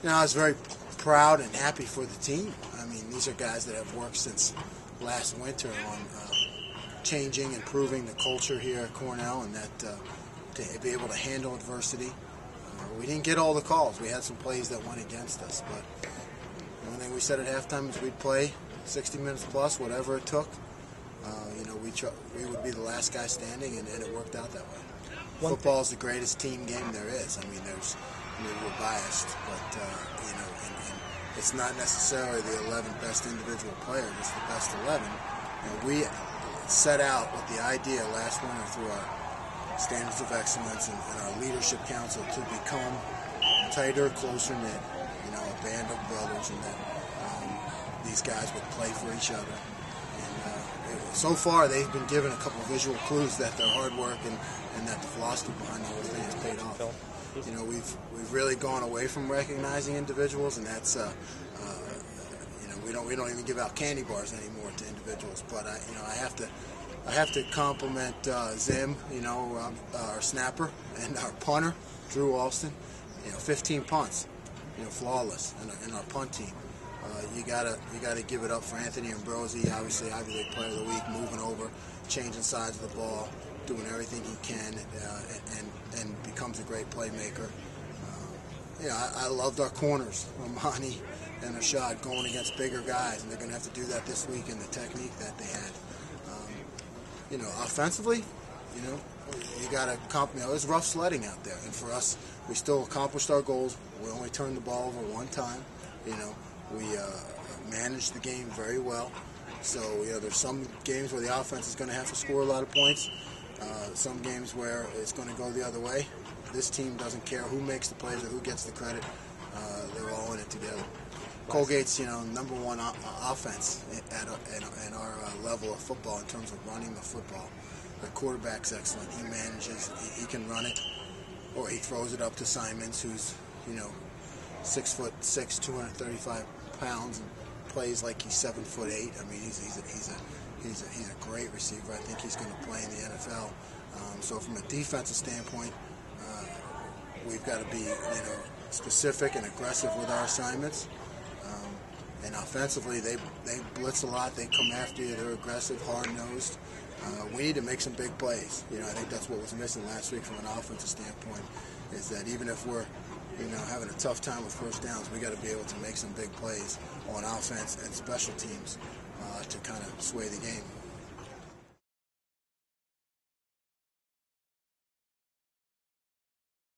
I was very proud and happy for the team. I mean, these are guys that have worked since last winter on changing, improving the culture here at Cornell, and that to be able to handle adversity. We didn't get all the calls. We had some plays that went against us, but one thing we said at halftime is we'd play 60 minutes plus, whatever it took. We would be the last guy standing, and it worked out that way. Football is the greatest team game there is. I mean, we're biased, but and it's not necessarily the 11 best individual players. It's the best 11. And we set out with the idea last winter through our standards of excellence and our leadership council to become tighter, closer knit. A band of brothers, and that these guys would play for each other. And so far, they've been given a couple of visual clues that their hard work and that the philosophy behind the whole thing has paid off. We've really gone away from recognizing individuals, and that's we don't even give out candy bars anymore to individuals. But I have to compliment Zim, our snapper, and our punter, Drew Alston. 15 punts. Flawless in our punt team. You gotta give it up for Anthony Ambrosi, obviously Ivy League Player of the Week, moving over, changing sides of the ball, doing everything he can, and becomes a great playmaker. I loved our corners, Romani and Rashad, going against bigger guys, and they're going to have to do that this week in the technique that they had. Offensively, you got to it was rough sledding out there, and for us, we still accomplished our goals. We only turned the ball over one time. We managed the game very well. So there's some games where the offense is going to have to score a lot of points. Some games where it's going to go the other way. This team doesn't care who makes the plays or who gets the credit. They're all in it together. Colgate's number one offense at our level of football in terms of running the football. The quarterback's excellent. He manages. He can run it, or he throws it up to Simons, who's 6'6", 235 pounds, and plays like he's 7'8". I mean, he's a great receiver. I think he's going to play in the NFL. So from a defensive standpoint, we've got to be specific and aggressive with our assignments. And offensively, they blitz a lot. They come after you. They're aggressive, hard-nosed. We need to make some big plays. I think that's what was missing last week from an offensive standpoint, is that even if we're having a tough time with first downs, we got to be able to make some big plays on offense and special teams to kind of sway the game.